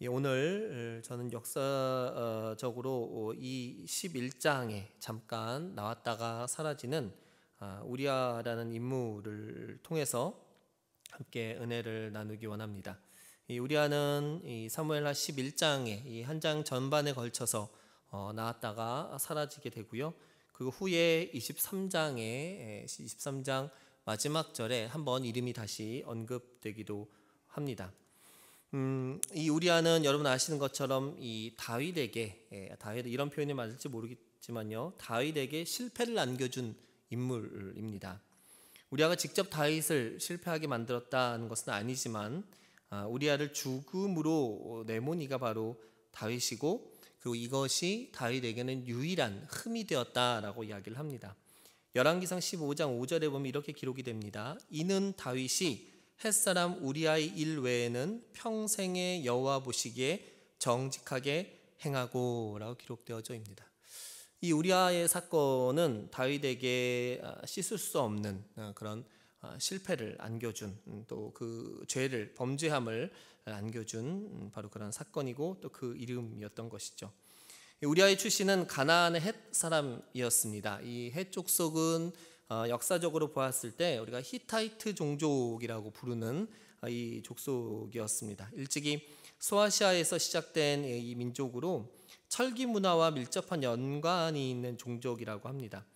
오늘 저는 역사적으로 이 11장에 잠깐 나왔다가 사라지는 우리아라는 인물을 통해서 함께 은혜를 나누기 원합니다. 이 우리아는 이 사무엘하 11장에 이 한 장 전반에 걸쳐서 나왔다가 사라지게 되고요. 그 후에 23장 마지막 절에 한번 이름이 다시 언급되기도 합니다. 이 우리아는 여러분 아시는 것처럼 이 다윗에게 이런 표현이 맞을지 모르겠지만요, 다윗에게 실패를 안겨준 인물입니다. 우리아가 직접 다윗을 실패하게 만들었다는 것은 아니지만 우리아를 죽음으로 내몬 이가 바로 다윗이고, 그리고 이것이 다윗에게는 유일한 흠이 되었다라고 이야기를 합니다. 열왕기상 15장 5절에 보면 이렇게 기록이 됩니다. 이는 다윗이 햇사람 우리아의 일 외에는 평생의 여호와 보시기에 정직하게 행하고 라고 기록되어져 있습니다. 이 우리아의 사건은 다윗에게 씻을 수 없는 그런 실패를 안겨준, 또 그 죄를 범죄함을 안겨준 바로 그런 사건이고, 또 그 이름이었던 것이죠. 우리아의 출신은 가나안의 헷 사람이었습니다. 이 헷 족속은 역사적으로 보았을 때 우리가 히타이트 종족이라고 부르는 이 족속이었습니다. 일찍이 소아시아에서 시작된 이 민족으로 철기 문화와 밀접한 연관이 있는 종족이라고 합니다.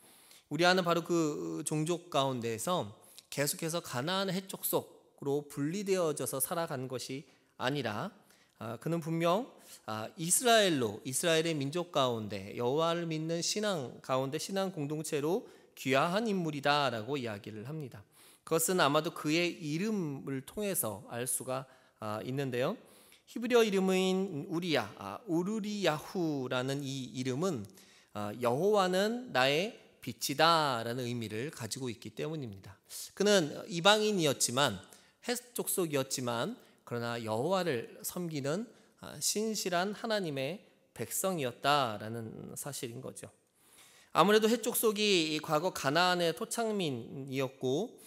우리아는 바로 그 종족 가운데에서 계속해서 가나안 헷 족속으로 분리되어져서 살아간 것이 아니라 그는 분명 이스라엘의 민족 가운데 여호와를 믿는 신앙 가운데 신앙 공동체로 귀화한 인물이다라고 이야기를 합니다. 그것은 아마도 그의 이름을 통해서 알 수가 있는데요. 히브리어 이름인 우르리야후라는 이 이름은 여호와는 나의 빛이다라는 의미를 가지고 있기 때문입니다. 그는 이방인이었지만 헷 족속이었지만 그러나 여호와를 섬기는 신실한 하나님의 백성이었다라는 사실인 거죠. 아무래도 헷 족속이 과거 가나안의 토착민이었고,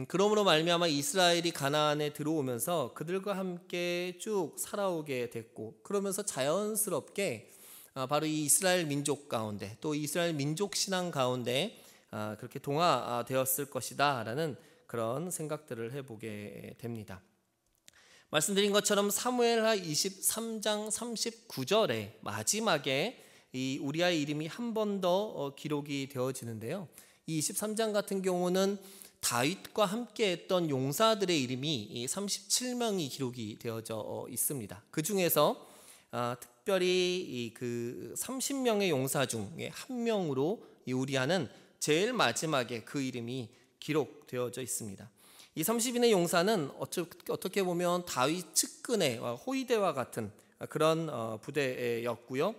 그러므로 말미암아 이스라엘이 가나안에 들어오면서 그들과 함께 쭉 살아오게 됐고, 그러면서 자연스럽게 바로 이 이스라엘 민족 가운데, 또 이스라엘 민족 신앙 가운데 그렇게 동화되었을 것이다 라는 그런 생각들을 해보게 됩니다. 말씀드린 것처럼 사무엘하 23장 39절에 마지막에 이 우리아의 이름이 한 번 더 기록이 되어지는데요. 이 23장 같은 경우는 다윗과 함께 했던 용사들의 이름이 37명이 기록이 되어져 있습니다. 그 중에서 특별히 그 30명의 용사 중에 한 명으로 이 우리아는 제일 마지막에 그 이름이 기록되어져 있습니다. 이 30인의 용사는 어떻게 보면 다윗 측근의 호위대와 같은 그런 부대였고요.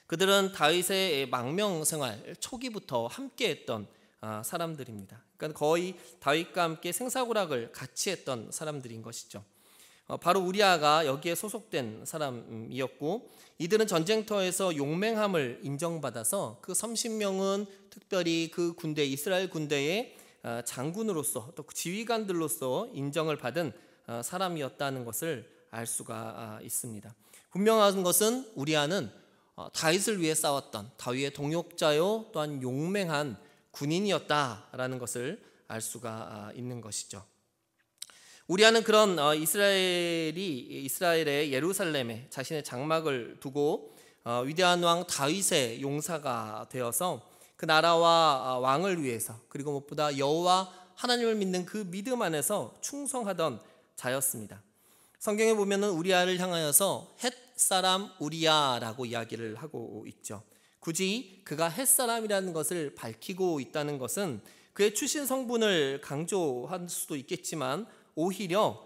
그들은 다윗의 망명 생활 초기부터 함께했던 사람들입니다. 그러니까 거의 다윗과 함께 생사고락을 같이 했던 사람들인 것이죠. 바로 우리아가 여기에 소속된 사람이었고, 이들은 전쟁터에서 용맹함을 인정받아서 그 30명은 특별히 그 군대, 이스라엘 군대의 장군으로서 또 지휘관들로서 인정을 받은 사람이었다는 것을 알 수가 있습니다. 분명한 것은 우리아는 다윗을 위해 싸웠던 다윗의 동역자요 또한 용맹한 군인이었다라는 것을 알 수가 있는 것이죠. 우리아는 그런 이스라엘의 예루살렘에 자신의 장막을 두고 위대한 왕 다윗의 용사가 되어서 그 나라와 왕을 위해서, 그리고 무엇보다 여호와 하나님을 믿는 그 믿음 안에서 충성하던 자였습니다. 성경에 보면은 우리아를 향하여서 헷 사람 우리아라고 이야기를 하고 있죠. 굳이 그가 헷 사람이라는 것을 밝히고 있다는 것은 그의 출신 성분을 강조할 수도 있겠지만, 오히려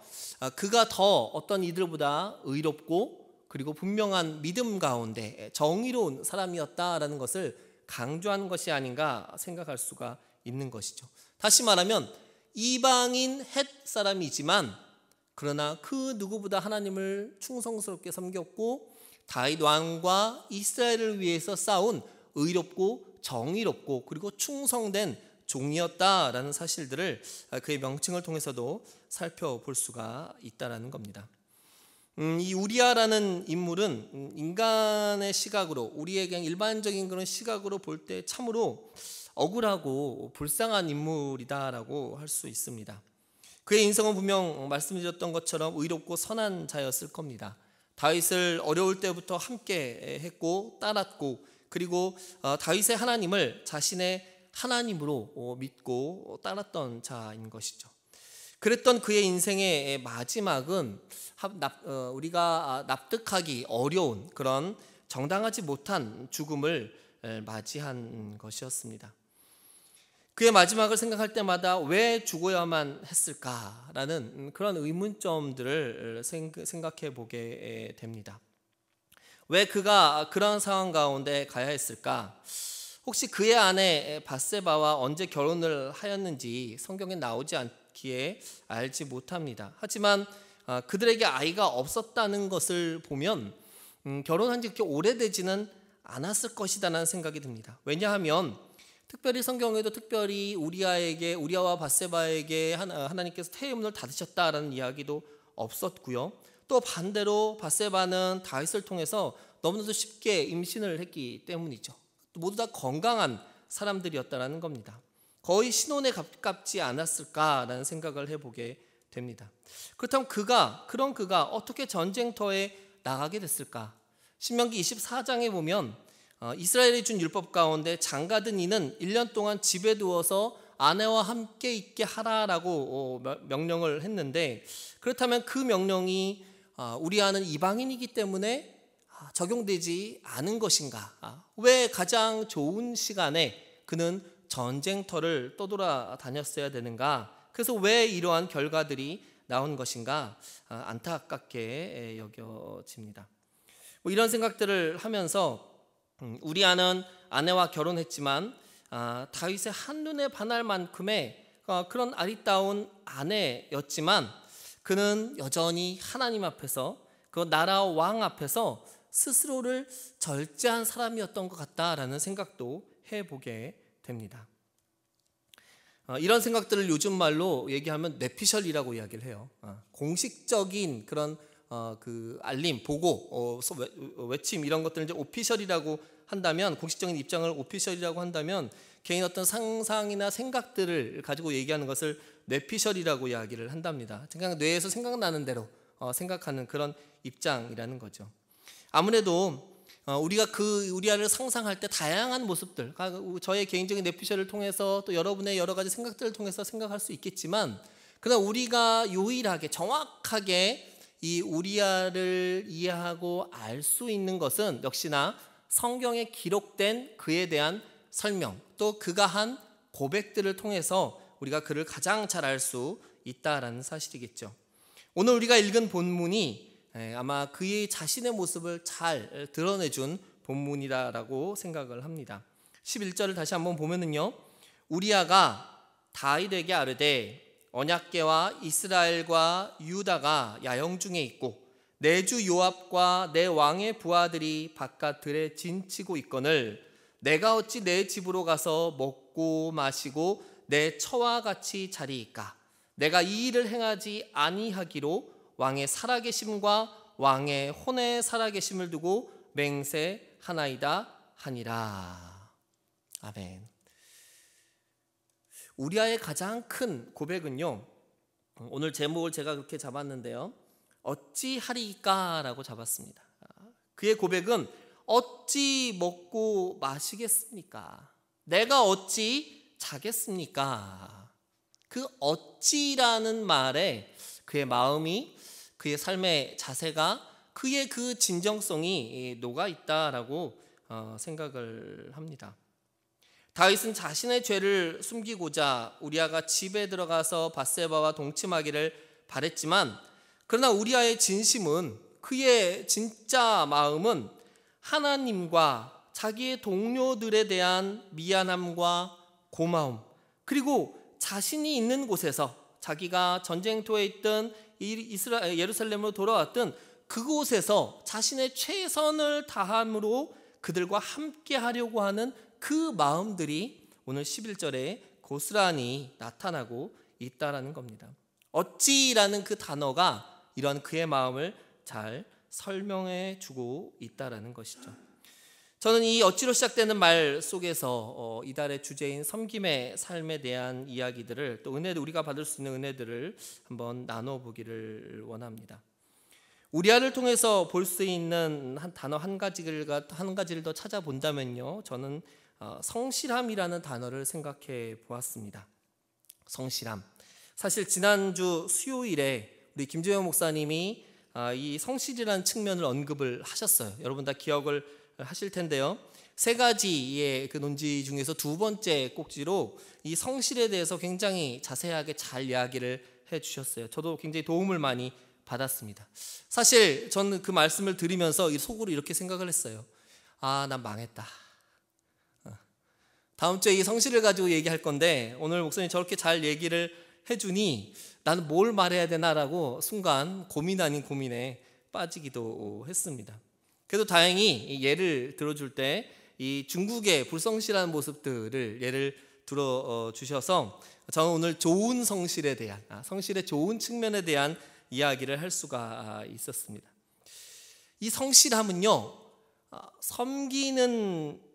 그가 더 어떤 이들보다 의롭고 그리고 분명한 믿음 가운데 정의로운 사람이었다라는 것을 강조하는 것이 아닌가 생각할 수가 있는 것이죠. 다시 말하면 이방인 헷 사람이지만 그러나 그 누구보다 하나님을 충성스럽게 섬겼고 다윗 왕과 이스라엘을 위해서 싸운 의롭고 정의롭고 그리고 충성된 종이었다라는 사실들을 그의 명칭을 통해서도 살펴볼 수가 있다라는 겁니다. 이 우리아라는 인물은 인간의 시각으로, 우리의 그냥 일반적인 그런 시각으로 볼 때 참으로 억울하고 불쌍한 인물이다라고 할 수 있습니다. 그의 인성은 분명 말씀드렸던 것처럼 의롭고 선한 자였을 겁니다. 다윗을 어려울 때부터 함께 했고 따랐고, 그리고 다윗의 하나님을 자신의 하나님으로 믿고 따랐던 자인 것이죠. 그랬던 그의 인생의 마지막은 우리가 납득하기 어려운 그런 정당하지 못한 죽음을 맞이한 것이었습니다. 그의 마지막을 생각할 때마다 왜 죽어야만 했을까라는 그런 의문점들을 생각해 보게 됩니다. 왜 그가 그런 상황 가운데 가야 했을까? 혹시 그의 아내 밧세바와 언제 결혼을 하였는지 성경에 나오지 않기에 알지 못합니다. 하지만 그들에게 아이가 없었다는 것을 보면 결혼한 지 그렇게 오래되지는 않았을 것이다라는 생각이 듭니다. 왜냐하면 특별히 성경에도 특별히 우리아와 밧세바에게 하나님께서 태의문을 닫으셨다라는 이야기도 없었고요. 또 반대로 밧세바는 다윗을 통해서 너무나도 쉽게 임신을 했기 때문이죠. 모두 다 건강한 사람들이었다라는 겁니다. 거의 신혼에 가깝지 않았을까라는 생각을 해보게 됩니다. 그렇다면 그가 어떻게 전쟁터에 나가게 됐을까? 신명기 24장에 보면 이스라엘이 준 율법 가운데 장가든 이는 1년 동안 집에 두어서 아내와 함께 있게 하라라고 명령을 했는데, 그렇다면 그 명령이 우리아는 이방인이기 때문에 적용되지 않은 것인가? 왜 가장 좋은 시간에 그는 전쟁터를 떠돌아다녔어야 되는가? 그래서 왜 이러한 결과들이 나온 것인가? 안타깝게 여겨집니다. 이런 생각들을 하면서 우리아는 아내와 결혼했지만 다윗의 한눈에 반할 만큼의 그런 아리따운 아내였지만 그는 여전히 하나님 앞에서, 그 나라 왕 앞에서 스스로를 절제한 사람이었던 것 같다라는 생각도 해보게 됩니다. 이런 생각들을 요즘 말로 얘기하면 뇌피셜이라고 이야기를 해요. 공식적인 그런 그 알림, 보고, 외침 이런 것들을 이제 오피셜이라고 한다면, 공식적인 입장을 오피셜이라고 한다면 개인 어떤 상상이나 생각들을 가지고 얘기하는 것을 뇌피셜이라고 이야기를 한답니다. 그냥 뇌에서 생각나는 대로 생각하는 그런 입장이라는 거죠. 아무래도 우리가 그 우리아를 상상할 때 다양한 모습들, 저의 개인적인 뇌피셜을 통해서 또 여러분의 여러 가지 생각들을 통해서 생각할 수 있겠지만, 그러나 우리가 유일하게 정확하게 이 우리아를 이해하고 알 수 있는 것은 역시나 성경에 기록된 그에 대한 설명, 또 그가 한 고백들을 통해서 우리가 그를 가장 잘 알 수 있다라는 사실이겠죠. 오늘 우리가 읽은 본문이 아마 그의 자신의 모습을 잘 드러내준 본문이라고 생각을 합니다. 11절을 다시 한번 보면은요, 우리아가 다윗에게 아르되 언약궤와 이스라엘과 유다가 야영 중에 있고 내 주 요압과 내 왕의 부하들이 바깥 들에 진치고 있거늘 내가 어찌 내 집으로 가서 먹고 마시고 내 처와 같이 자리이까? 내가 이 일을 행하지 아니하기로 왕의 살아계심과 왕의 혼의 살아계심을 두고 맹세하나이다 하니라. 아멘. 우리아의 가장 큰 고백은요, 오늘 제목을 제가 그렇게 잡았는데요, 어찌하리까라고 잡았습니다. 그의 고백은 어찌 먹고 마시겠습니까? 내가 어찌 자겠습니까? 그 어찌라는 말에 그의 마음이, 그의 삶의 자세가, 그의 그 진정성이 녹아 있다라고 생각을 합니다. 다윗은 자신의 죄를 숨기고자 우리아가 집에 들어가서 밧세바와 동침하기를 바랬지만, 그러나 우리아의 진심은, 그의 진짜 마음은 하나님과 자기의 동료들에 대한 미안함과 고마움, 그리고 자신이 있는 곳에서, 자기가 전쟁터에 있던 예루살렘으로 돌아왔던 그곳에서 자신의 최선을 다함으로 그들과 함께 하려고 하는 그 마음들이 오늘 11절에 고스란히 나타나고 있다라는 겁니다. 어찌라는 그 단어가 이런 그의 마음을 잘 설명해 주고 있다라는 것이죠. 저는 이 어찌로 시작되는 말 속에서 이달의 주제인 섬김의 삶에 대한 이야기들을, 또 우리가 받을 수 있는 은혜들을 한번 나눠보기를 원합니다. 우리아를 통해서 볼 수 있는 한 단어 한 가지를 더 찾아본다면요, 저는 성실함이라는 단어를 생각해 보았습니다. 성실함. 사실 지난주 수요일에 우리 김재영 목사님이 이 성실이라는 측면을 언급을 하셨어요. 여러분 다 기억을 하실 텐데요. 세 가지의 그 논지 중에서 두 번째 꼭지로 이 성실에 대해서 굉장히 자세하게 잘 이야기를 해주셨어요. 저도 굉장히 도움을 많이 받았습니다. 사실 저는 그 말씀을 들으면서 속으로 이렇게 생각을 했어요. 난 망했다. 다음 주에 이 성실을 가지고 얘기할 건데 오늘 목사님 저렇게 잘 얘기를 해주니 나는 뭘 말해야 되나라고 순간 고민 아닌 고민에 빠지기도 했습니다. 그래도 다행히 예를 들어줄 때 이 중국의 불성실한 모습들을 예를 들어 주셔서 저는 오늘 좋은 성실에 대한, 성실의 좋은 측면에 대한 이야기를 할 수가 있었습니다. 이 성실함은요,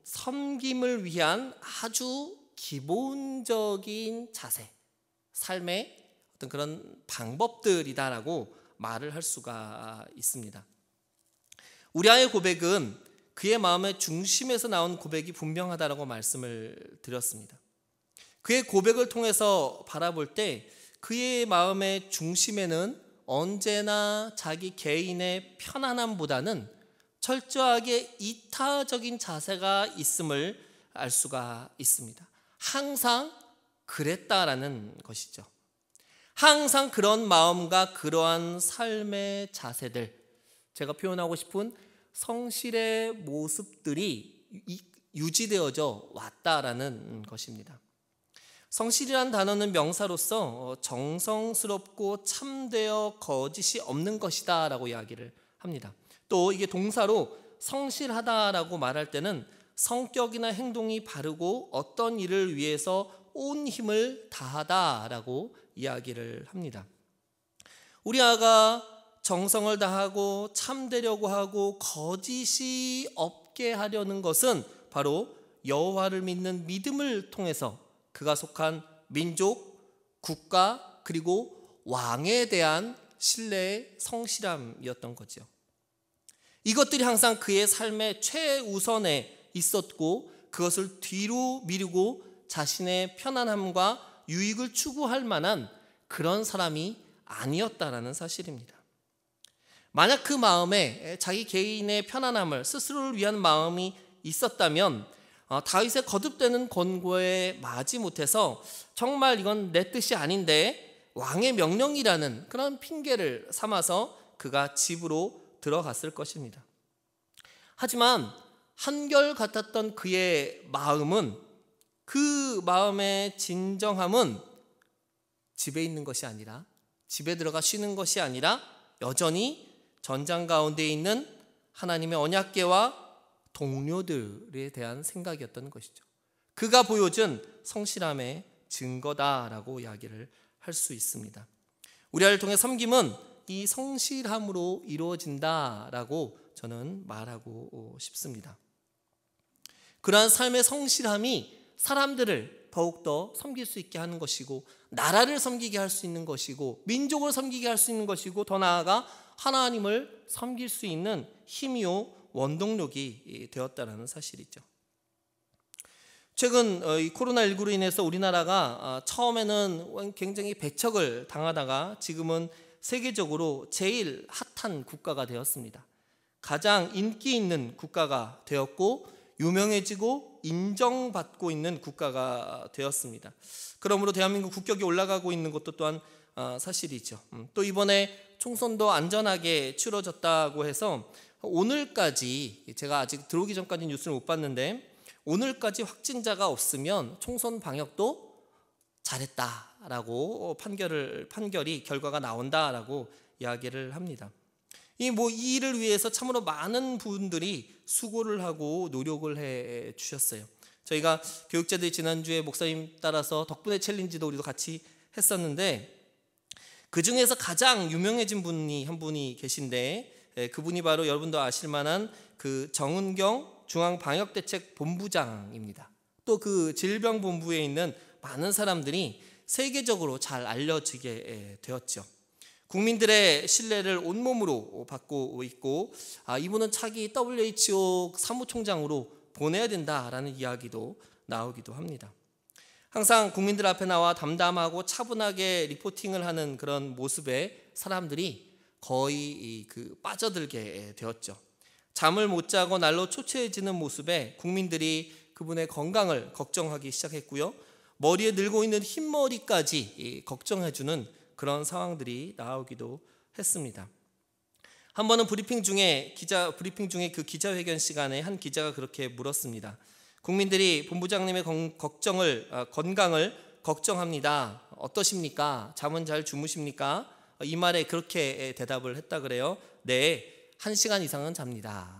섬김을 위한 아주 기본적인 자세, 삶의 어떤 그런 방법들이다라고 말을 할 수가 있습니다. 우리아의 고백은 그의 마음의 중심에서 나온 고백이 분명하다라고 말씀을 드렸습니다. 그의 고백을 통해서 바라볼 때 그의 마음의 중심에는 언제나 자기 개인의 편안함보다는 철저하게 이타적인 자세가 있음을 알 수가 있습니다. 항상 그랬다라는 것이죠. 항상 그런 마음과 그러한 삶의 자세들, 제가 표현하고 싶은 성실의 모습들이 유지되어져 왔다라는 것입니다. 성실이란 단어는 명사로서 정성스럽고 참되어 거짓이 없는 것이다 라고 이야기를 합니다. 또 이게 동사로 성실하다라고 말할 때는 성격이나 행동이 바르고 어떤 일을 위해서 온 힘을 다하다라고 이야기를 합니다. 우리 아가 정성을 다하고 참되려고 하고 거짓이 없게 하려는 것은 바로 여호와를 믿는 믿음을 통해서 그가 속한 민족, 국가, 그리고 왕에 대한 신뢰의 성실함이었던 거죠. 이것들이 항상 그의 삶의 최우선에 있었고 그것을 뒤로 미루고 자신의 편안함과 유익을 추구할 만한 그런 사람이 아니었다라는 사실입니다. 만약 그 마음에 자기 개인의 편안함을, 스스로를 위한 마음이 있었다면 다윗의 거듭되는 권고에 마지 못해서 정말 이건 내 뜻이 아닌데 왕의 명령이라는 그런 핑계를 삼아서 그가 집으로 들어갔을 것입니다. 하지만 한결같았던 그의 마음은, 그 마음의 진정함은 집에 있는 것이 아니라, 집에 들어가 쉬는 것이 아니라 여전히 전장 가운데 있는 하나님의 언약궤와 동료들에 대한 생각이었던 것이죠. 그가 보여준 성실함의 증거다라고 이야기를 할 수 있습니다. 우리를 통해 섬김은 이 성실함으로 이루어진다라고 저는 말하고 싶습니다. 그러한 삶의 성실함이 사람들을 더욱더 섬길 수 있게 하는 것이고, 나라를 섬기게 할 수 있는 것이고, 민족을 섬기게 할 수 있는 것이고, 더 나아가 하나님을 섬길 수 있는 힘이요 원동력이 되었다는 사실이죠. 최근 이 코로나19로 인해서 우리나라가 처음에는 굉장히 배척을 당하다가 지금은 세계적으로 제일 핫한 국가가 되었습니다. 가장 인기 있는 국가가 되었고 유명해지고 인정받고 있는 국가가 되었습니다. 그러므로 대한민국 국격이 올라가고 있는 것도 또한 사실이죠. 또 이번에 총선도 안전하게 치러졌다고 해서 오늘까지, 제가 아직 들어오기 전까지 뉴스를 못 봤는데 오늘까지 확진자가 없으면 총선 방역도 잘했다라고 판결이 결과가 나온다라고 이야기를 합니다. 이 일을 위해서 참으로 많은 분들이 수고를 하고 노력을 해 주셨어요. 저희가 교육자들이 지난주에 목사님 따라서 덕분에 챌린지도 우리도 같이 했었는데 그 중에서 가장 유명해진 분이 한 분이 계신데 그분이 바로 여러분도 아실 만한 그 정은경 중앙방역대책본부장입니다. 또 그 질병본부에 있는 많은 사람들이 세계적으로 잘 알려지게 되었죠. 국민들의 신뢰를 온몸으로 받고 있고, 이분은 차기 WHO 사무총장으로 보내야 된다라는 이야기도 나오기도 합니다. 항상 국민들 앞에 나와 담담하고 차분하게 리포팅을 하는 그런 모습에 사람들이 거의 빠져들게 되었죠. 잠을 못 자고 날로 초췌해지는 모습에 국민들이 그분의 건강을 걱정하기 시작했고요. 머리에 늘고 있는 흰머리까지 걱정해주는 그런 상황들이 나오기도 했습니다. 한 번은 브리핑 중에 그 기자회견 시간에 한 기자가 그렇게 물었습니다. 국민들이 본부장님의 건강을 걱정합니다. 어떠십니까? 잠은 잘 주무십니까? 이 말에 그렇게 대답을 했다 그래요. 네, 1시간 이상은 잡니다.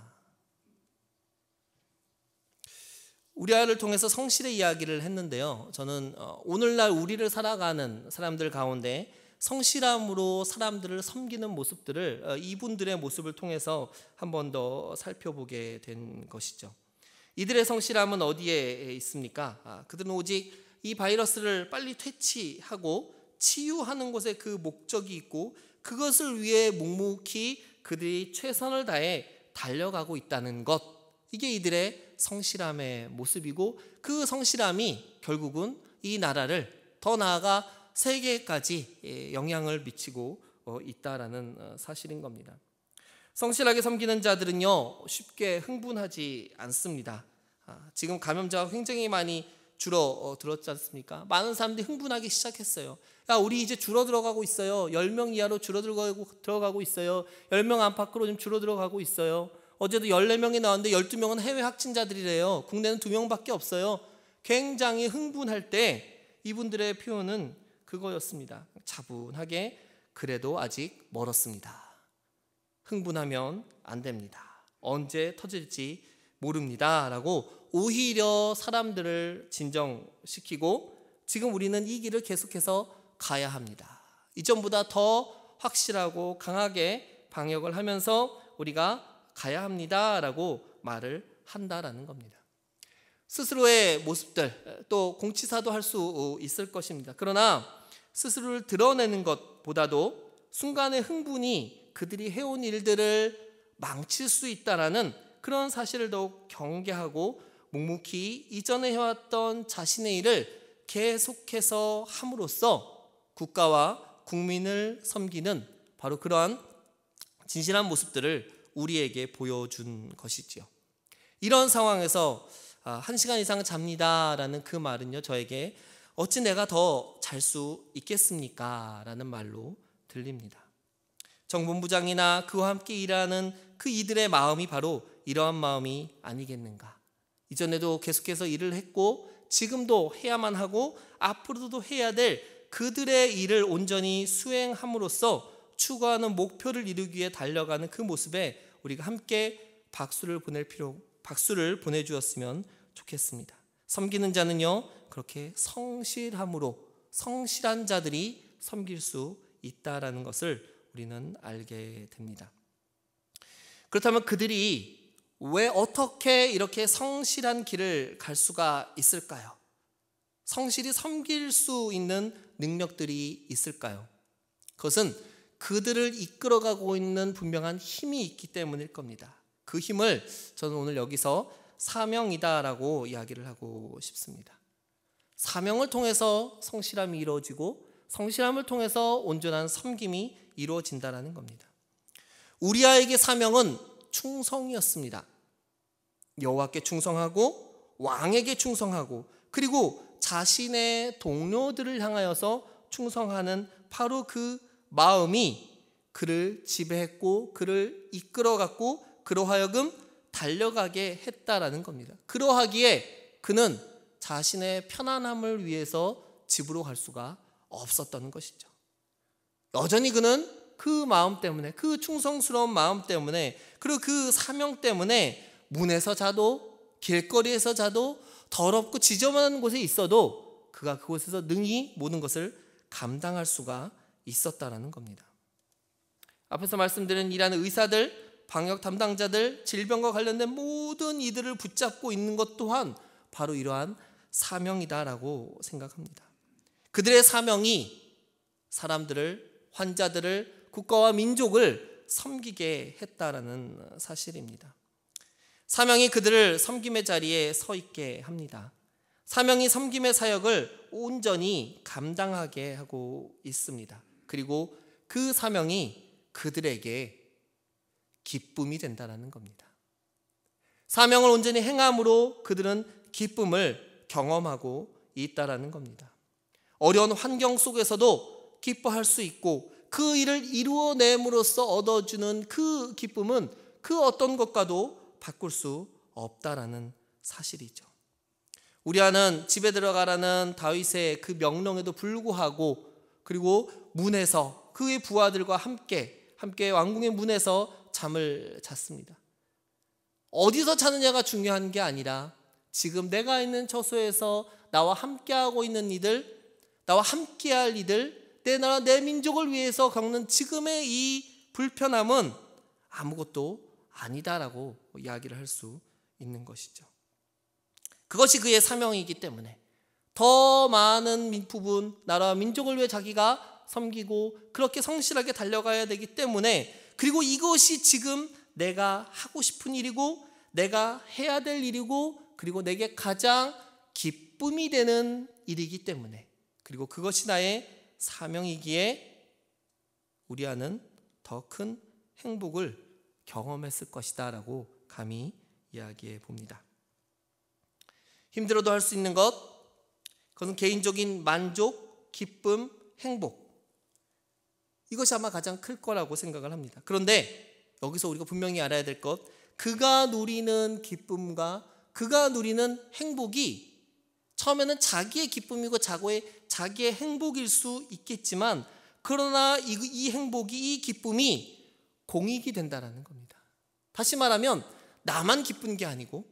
우리 아이를 통해서 성실의 이야기를 했는데요. 저는 오늘날 우리를 살아가는 사람들 가운데 성실함으로 사람들을 섬기는 모습들을 이분들의 모습을 통해서 한 번 더 살펴보게 된 것이죠. 이들의 성실함은 어디에 있습니까? 그들은 오직 이 바이러스를 빨리 퇴치하고 치유하는 것에 그 목적이 있고, 그것을 위해 묵묵히 그들이 최선을 다해 달려가고 있다는 것, 이게 이들의 성실함의 모습이고, 그 성실함이 결국은 이 나라를 더 나아가 세계까지 영향을 미치고 있다라는 사실인 겁니다. 성실하게 섬기는 자들은요, 쉽게 흥분하지 않습니다. 지금 감염자가 굉장히 많이 줄어들었지 않습니까? 많은 사람들이 흥분하기 시작했어요. 야, 우리 이제 줄어들어가고 있어요. 10명 이하로 줄어들어가고 있어요. 10명 안팎으로 좀 줄어들어가고 있어요. 어제도 14명이 나왔는데 12명은 해외 확진자들이래요. 국내는 2명밖에 없어요. 굉장히 흥분할 때 이분들의 표현은 그거였습니다. 차분하게, 그래도 아직 멀었습니다. 흥분하면 안 됩니다. 언제 터질지 모릅니다. 라고 오히려 사람들을 진정시키고, 지금 우리는 이 길을 계속해서 가야 합니다. 이전보다 더 확실하고 강하게 방역을 하면서 우리가 가야 합니다. 라고 말을 한다라는 겁니다. 스스로의 모습들, 또 공치사도 할 수 있을 것입니다. 그러나 스스로를 드러내는 것보다도 순간의 흥분이 그들이 해온 일들을 망칠 수 있다라는 그런 사실을 더욱 경계하고 묵묵히 이전에 해왔던 자신의 일을 계속해서 함으로써 국가와 국민을 섬기는 바로 그러한 진실한 모습들을 우리에게 보여준 것이지요. 이런 상황에서 1시간 이상 잡니다라는 그 말은요, 저에게 어찌 내가 더 잘 수 있겠습니까? 라는 말로 들립니다. 정본부장이나 그와 함께 일하는 그 이들의 마음이 바로 이러한 마음이 아니겠는가. 이전에도 계속해서 일을 했고 지금도 해야만 하고 앞으로도 해야 될 그들의 일을 온전히 수행함으로써 추구하는 목표를 이루기 위해 달려가는 그 모습에 우리가 함께 박수를 보내주었으면 좋겠습니다. 섬기는 자는요, 그렇게 성실함으로 성실한 자들이 섬길 수 있다라는 것을 우리는 알게 됩니다. 그렇다면 그들이 왜 어떻게 이렇게 성실한 길을 갈 수가 있을까요? 성실히 섬길 수 있는 능력들이 있을까요? 그것은 그들을 이끌어가고 있는 분명한 힘이 있기 때문일 겁니다. 그 힘을 저는 오늘 여기서 사명이다라고 이야기를 하고 싶습니다. 사명을 통해서 성실함이 이루어지고 성실함을 통해서 온전한 섬김이 이루어진다는 겁니다. 우리아에게 사명은 충성이었습니다. 여호와께 충성하고 왕에게 충성하고 그리고 자신의 동료들을 향하여서 충성하는 바로 그 마음이 그를 지배했고 그를 이끌어갔고 그로 하여금 달려가게 했다라는 겁니다. 그러하기에 그는 자신의 편안함을 위해서 집으로 갈 수가 없었다는 것이죠. 여전히 그는 그 마음 때문에, 그 충성스러운 마음 때문에, 그리고 그 사명 때문에 문에서 자도 길거리에서 자도 더럽고 지저분한 곳에 있어도 그가 그곳에서 능히 모든 것을 감당할 수가 있었다라는 겁니다. 앞에서 말씀드린 일하는 의사들, 방역 담당자들, 질병과 관련된 모든 이들을 붙잡고 있는 것 또한 바로 이러한 사명이다라고 생각합니다. 그들의 사명이 사람들을, 환자들을, 국가와 민족을 섬기게 했다라는 사실입니다. 사명이 그들을 섬김의 자리에 서 있게 합니다. 사명이 섬김의 사역을 온전히 감당하게 하고 있습니다. 그리고 그 사명이 그들에게 기쁨이 된다는 겁니다. 사명을 온전히 행함으로 그들은 기쁨을 경험하고 있다는 겁니다. 어려운 환경 속에서도 기뻐할 수 있고 그 일을 이루어냄으로써 얻어주는 그 기쁨은 그 어떤 것과도 바꿀 수 없다라는 사실이죠. 우리아는 집에 들어가라는 다윗의 그 명령에도 불구하고 그리고 문에서 그의 부하들과 함께 왕궁의 문에서 잠을 잤습니다. 어디서 자느냐가 중요한 게 아니라 지금 내가 있는 처소에서 나와 함께하고 있는 이들, 나와 함께할 이들, 내 나라 내 민족을 위해서 겪는 지금의 이 불편함은 아무것도 아니다라고 이야기를 할 수 있는 것이죠. 그것이 그의 사명이기 때문에 더 많은 부분, 나라와 민족을 위해 자기가 섬기고 그렇게 성실하게 달려가야 되기 때문에, 그리고 이것이 지금 내가 하고 싶은 일이고 내가 해야 될 일이고 그리고 내게 가장 기쁨이 되는 일이기 때문에, 그리고 그것이 나의 사명이기에 우리아는 더 큰 행복을 경험했을 것이다 라고 감히 이야기해 봅니다. 힘들어도 할 수 있는 것, 그것은 개인적인 만족, 기쁨, 행복, 이것이 아마 가장 클 거라고 생각을 합니다. 그런데 여기서 우리가 분명히 알아야 될 것, 그가 누리는 기쁨과 그가 누리는 행복이 처음에는 자기의 기쁨이고 자기의 행복일 수 있겠지만, 그러나 이 행복이, 이 기쁨이 공익이 된다는 겁니다. 다시 말하면 나만 기쁜 게 아니고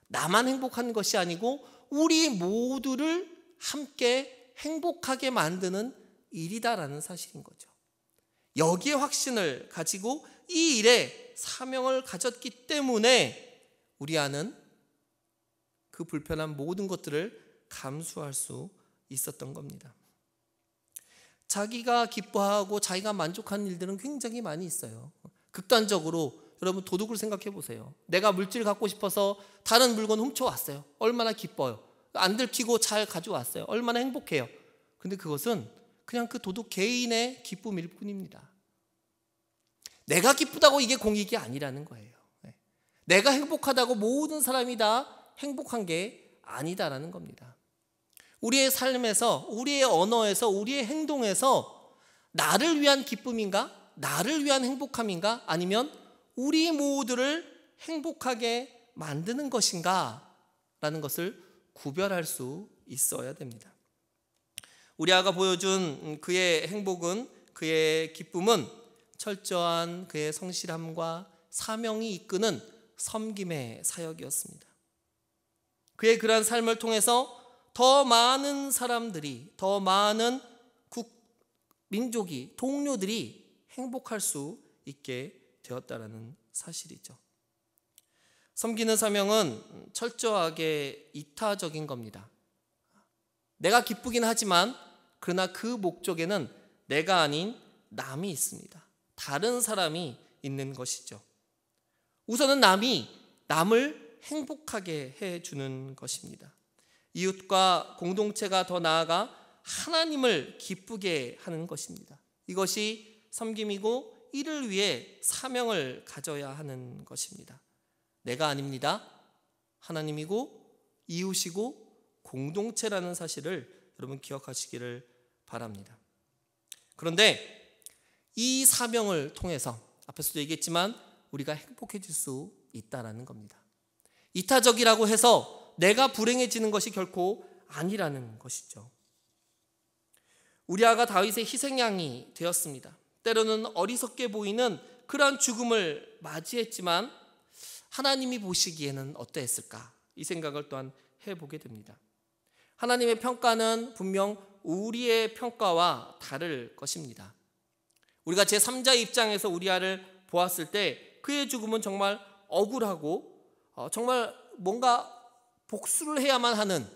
나만 행복한 것이 아니고 우리 모두를 함께 행복하게 만드는 일이다라는 사실인 거죠. 여기에 확신을 가지고 이 일에 사명을 가졌기 때문에 우리아는 그 불편한 모든 것들을 감수할 수 있었던 겁니다. 자기가 기뻐하고 자기가 만족하는 일들은 굉장히 많이 있어요. 극단적으로 여러분 도둑을 생각해 보세요. 내가 물질을 갖고 싶어서 다른 물건 훔쳐왔어요. 얼마나 기뻐요. 안 들키고 잘 가져왔어요. 얼마나 행복해요. 근데 그것은 그냥 그 도둑 개인의 기쁨일 뿐입니다. 내가 기쁘다고 이게 공익이 아니라는 거예요. 내가 행복하다고 모든 사람이 다 행복한 게 아니다라는 겁니다. 우리의 삶에서, 우리의 언어에서, 우리의 행동에서 나를 위한 기쁨인가? 나를 위한 행복함인가? 아니면 우리 모두를 행복하게 만드는 것인가? 라는 것을 구별할 수 있어야 됩니다. 우리아가 보여준 그의 행복은, 그의 기쁨은 철저한 그의 성실함과 사명이 이끄는 섬김의 사역이었습니다. 그의 그러한 삶을 통해서 더 많은 사람들이, 더 많은 민족이, 동료들이 행복할 수 있게 되었다라는 사실이죠. 섬기는 사명은 철저하게 이타적인 겁니다. 내가 기쁘긴 하지만 그러나 그 목적에는 내가 아닌 남이 있습니다. 다른 사람이 있는 것이죠. 우선은 남을 행복하게 해주는 것입니다. 이웃과 공동체가 더 나아가 하나님을 기쁘게 하는 것입니다. 이것이 섬김이고 이를 위해 사명을 가져야 하는 것입니다. 내가 아닙니다. 하나님이고 이웃이고 공동체라는 사실을 여러분 기억하시기를 바랍니다. 그런데 이 사명을 통해서 앞에서도 얘기했지만 우리가 행복해질 수 있다는 겁니다. 이타적이라고 해서 내가 불행해지는 것이 결코 아니라는 것이죠. 우리아가 다윗의 희생양이 되었습니다. 때로는 어리석게 보이는 그러한 죽음을 맞이했지만 하나님이 보시기에는 어떠했을까? 이 생각을 또한 해보게 됩니다. 하나님의 평가는 분명 우리의 평가와 다를 것입니다. 우리가 제3자의 입장에서 우리아를 보았을 때 그의 죽음은 정말 억울하고 정말 뭔가 복수를 해야만 하는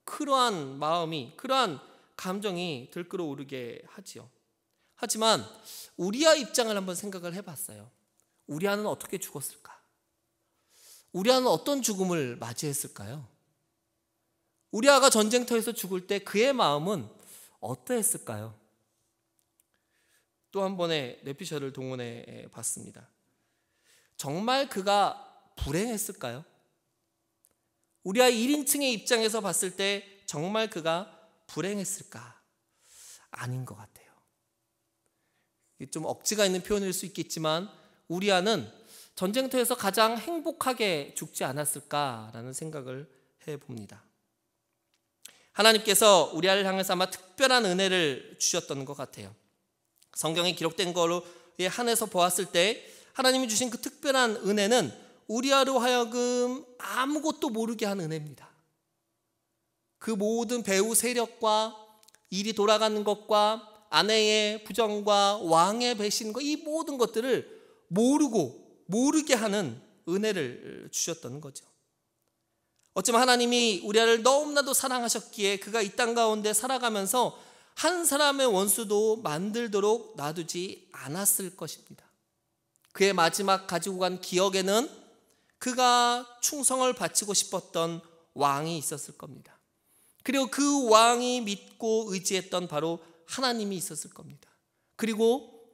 그러한 마음이, 그러한 감정이 들끓어오르게 하지요. 하지만 우리아 입장을 한번 생각을 해봤어요. 우리아는 어떻게 죽었을까? 우리아는 어떤 죽음을 맞이했을까요? 우리아가 전쟁터에서 죽을 때 그의 마음은 어떠했을까요? 또 한 번의 뇌피셜을 동원해 봤습니다. 정말 그가 불행했을까요? 우리아 1인칭의 입장에서 봤을 때 정말 그가 불행했을까? 아닌 것 같아요. 좀 억지가 있는 표현일 수 있겠지만 우리아는 전쟁터에서 가장 행복하게 죽지 않았을까라는 생각을 해봅니다. 하나님께서 우리아를 향해서 아마 특별한 은혜를 주셨던 것 같아요. 성경에 기록된 거로 한해서 보았을 때 하나님이 주신 그 특별한 은혜는 우리아로 하여금 아무것도 모르게 한 은혜입니다. 그 모든 배후 세력과 일이 돌아가는 것과 아내의 부정과 왕의 배신과 이 모든 것들을 모르게 하는 은혜를 주셨던 거죠. 어쩌면 하나님이 우리아를 너무나도 사랑하셨기에 그가 이 땅 가운데 살아가면서 한 사람의 원수도 만들도록 놔두지 않았을 것입니다. 그의 마지막 가지고 간 기억에는 그가 충성을 바치고 싶었던 왕이 있었을 겁니다. 그리고 그 왕이 믿고 의지했던 바로 하나님이 있었을 겁니다. 그리고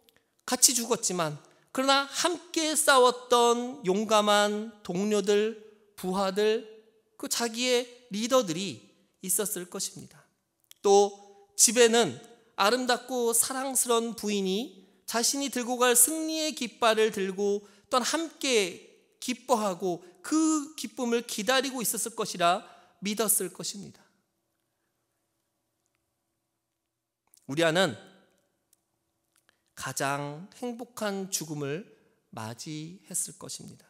같이 죽었지만 그러나 함께 싸웠던 용감한 동료들, 부하들, 그 자기의 리더들이 있었을 것입니다. 또 집에는 아름답고 사랑스러운 부인이 자신이 들고 갈 승리의 깃발을 들고 또한 함께 기뻐하고 그 기쁨을 기다리고 있었을 것이라 믿었을 것입니다. 우리아는 가장 행복한 죽음을 맞이했을 것입니다.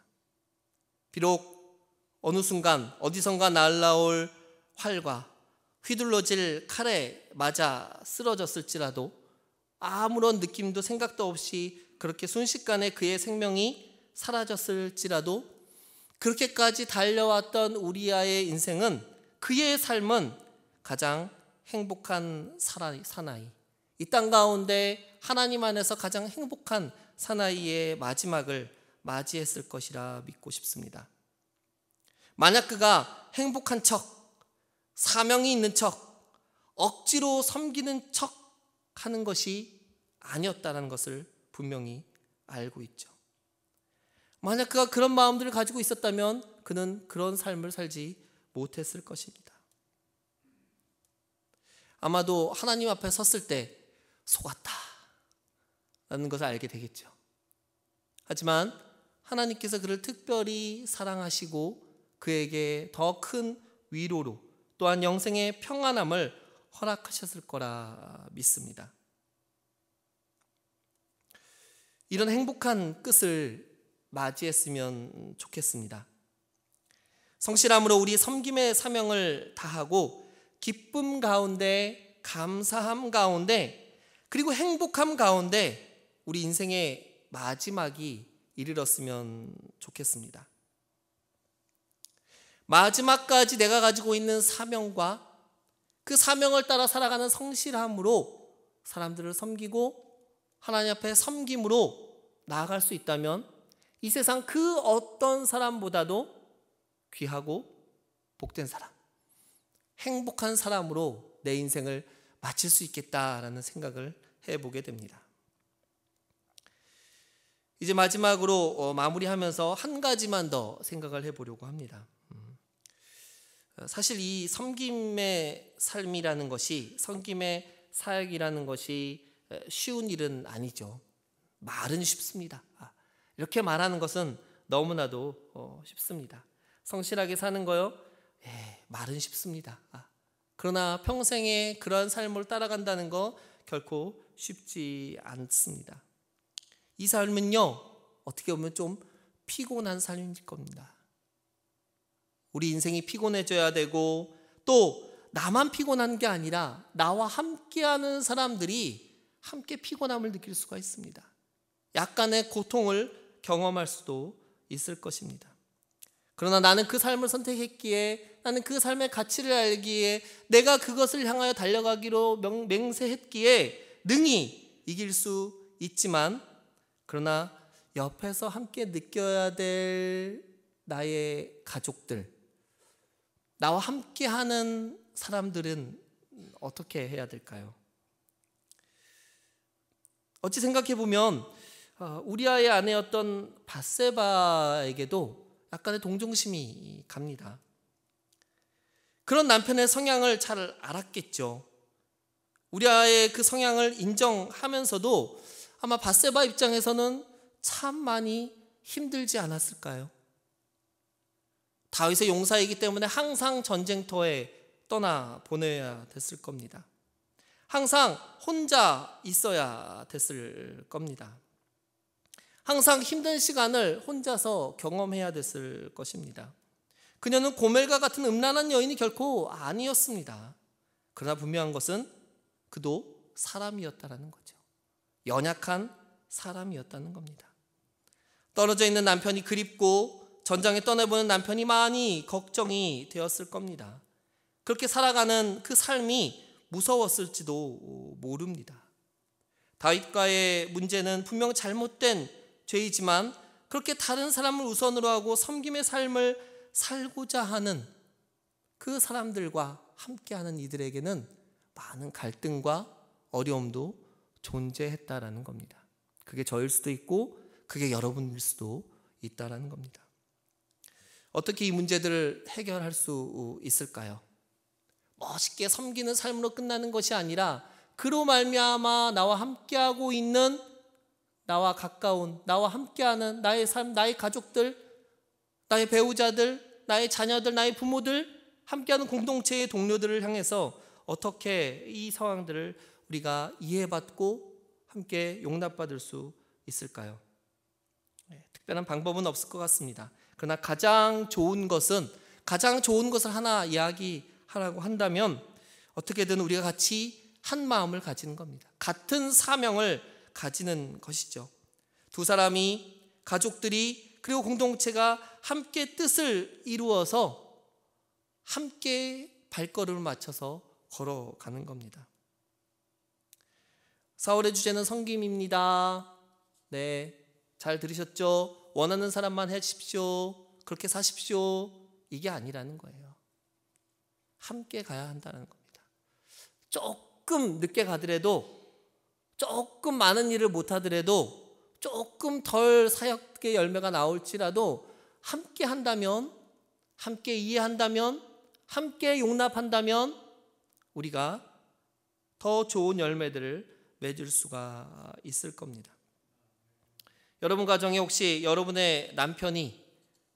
비록 어느 순간 어디선가 날라올 활과 휘둘러질 칼에 맞아 쓰러졌을지라도 아무런 느낌도 생각도 없이 그렇게 순식간에 그의 생명이 사라졌을지라도 그렇게까지 달려왔던 우리아의 인생은, 그의 삶은 가장 행복한 사나이, 이 땅 가운데 하나님 안에서 가장 행복한 사나이의 마지막을 맞이했을 것이라 믿고 싶습니다. 만약 그가 행복한 척, 사명이 있는 척, 억지로 섬기는 척 하는 것이 아니었다는 것을 분명히 알고 있죠. 만약 그가 그런 마음들을 가지고 있었다면 그는 그런 삶을 살지 못했을 것입니다. 아마도 하나님 앞에 섰을 때 속았다 라는 것을 알게 되겠죠. 하지만 하나님께서 그를 특별히 사랑하시고 그에게 더 큰 위로로 또한 영생의 평안함을 허락하셨을 거라 믿습니다. 이런 행복한 끝을 맞이했으면 좋겠습니다. 성실함으로 우리 섬김의 사명을 다하고 기쁨 가운데, 감사함 가운데, 그리고 행복함 가운데 우리 인생의 마지막이 이르렀으면 좋겠습니다. 마지막까지 내가 가지고 있는 사명과 그 사명을 따라 살아가는 성실함으로 사람들을 섬기고 하나님 앞에 섬김으로 나아갈 수 있다면 이 세상 그 어떤 사람보다도 귀하고 복된 사람, 행복한 사람으로 내 인생을 마칠 수 있겠다라는 생각을 해보게 됩니다. 이제 마지막으로 마무리하면서 한 가지만 더 생각을 해보려고 합니다. 사실 이 섬김의 삶이라는 것이, 섬김의 사역이라는 것이 쉬운 일은 아니죠. 말은 쉽습니다. 이렇게 말하는 것은 너무나도 쉽습니다. 성실하게 사는 거요? 말은 쉽습니다. 그러나 평생에 그러한 삶을 따라간다는 거 결코 쉽지 않습니다. 이 삶은요, 어떻게 보면 좀 피곤한 삶일 겁니다. 우리 인생이 피곤해져야 되고 또 나만 피곤한 게 아니라 나와 함께하는 사람들이 함께 피곤함을 느낄 수가 있습니다. 약간의 고통을 경험할 수도 있을 것입니다. 그러나 나는 그 삶을 선택했기에, 나는 그 삶의 가치를 알기에, 내가 그것을 향하여 달려가기로 맹세했기에 능히 이길 수 있지만, 그러나 옆에서 함께 느껴야 될 나의 가족들, 나와 함께하는 사람들은 어떻게 해야 될까요? 어찌 생각해보면 우리아의 아내였던 밧세바에게도 약간의 동정심이 갑니다. 그런 남편의 성향을 잘 알았겠죠. 우리아의 그 성향을 인정하면서도 아마 밧세바 입장에서는 참 많이 힘들지 않았을까요? 다윗의 용사이기 때문에 항상 전쟁터에 떠나 보내야 됐을 겁니다. 항상 혼자 있어야 됐을 겁니다. 항상 힘든 시간을 혼자서 경험해야 됐을 것입니다. 그녀는 고멜과 같은 음란한 여인이 결코 아니었습니다. 그러나 분명한 것은 그도 사람이었다는 거죠. 연약한 사람이었다는 겁니다. 떨어져 있는 남편이 그립고 전장에 떠나보는 남편이 많이 걱정이 되었을 겁니다. 그렇게 살아가는 그 삶이 무서웠을지도 모릅니다. 다윗과의 문제는 분명 잘못된 죄이지만 그렇게 다른 사람을 우선으로 하고 섬김의 삶을 살고자 하는 그 사람들과 함께하는 이들에게는 많은 갈등과 어려움도 존재했다라는 겁니다. 그게 저일 수도 있고 그게 여러분일 수도 있다라는 겁니다. 어떻게 이 문제들을 해결할 수 있을까요? 멋있게 섬기는 삶으로 끝나는 것이 아니라 그로 말미암아 나와 함께하고 있는, 나와 가까운, 나와 함께하는 나의 삶, 나의 가족들, 나의 배우자들, 나의 자녀들, 나의 부모들, 함께하는 공동체의 동료들을 향해서 어떻게 이 상황들을 우리가 이해받고 함께 용납받을 수 있을까요? 특별한 방법은 없을 것 같습니다. 그러나 가장 좋은 것을 하나 이야기하라고 한다면 어떻게든 우리가 같이 한 마음을 가지는 겁니다. 같은 사명을 가지는 것이죠. 두 사람이, 가족들이, 그리고 공동체가 함께 뜻을 이루어서 함께 발걸음을 맞춰서 걸어가는 겁니다. 4월의 주제는 섬김입니다. 네, 잘 들으셨죠? 원하는 사람만 해주십시오. 그렇게 사십시오. 이게 아니라는 거예요. 함께 가야 한다는 겁니다. 조금 늦게 가더라도, 조금 많은 일을 못하더라도, 조금 덜 사역의 열매가 나올지라도 함께 한다면, 함께 이해한다면, 함께 용납한다면 우리가 더 좋은 열매들을 맺을 수가 있을 겁니다. 여러분 가정에 혹시 여러분의 남편이,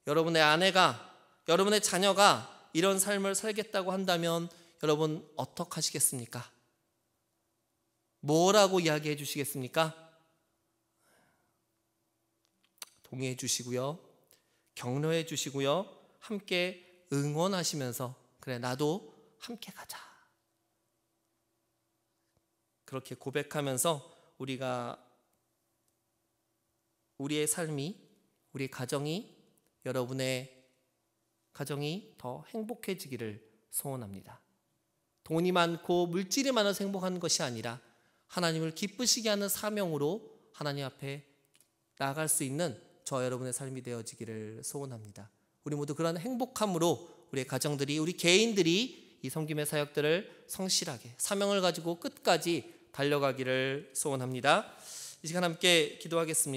여러분의 아내가, 여러분의 자녀가 이런 삶을 살겠다고 한다면 여러분 어떻게 하시겠습니까? 뭐라고 이야기해 주시겠습니까? 동의해 주시고요, 격려해 주시고요, 함께 응원하시면서 그래, 나도 함께 가자, 그렇게 고백하면서 우리의 삶이, 우리 가정이, 여러분의 가정이 더 행복해지기를 소원합니다. 돈이 많고 물질이 많아서 행복한 것이 아니라 하나님을 기쁘시게 하는 사명으로 하나님 앞에 나아갈 수 있는 저 여러분의 삶이 되어지기를 소원합니다. 우리 모두 그런 행복함으로 우리의 가정들이, 우리 개인들이 이 섬김의 사역들을 성실하게 사명을 가지고 끝까지 달려가기를 소원합니다. 이 시간 함께 기도하겠습니다.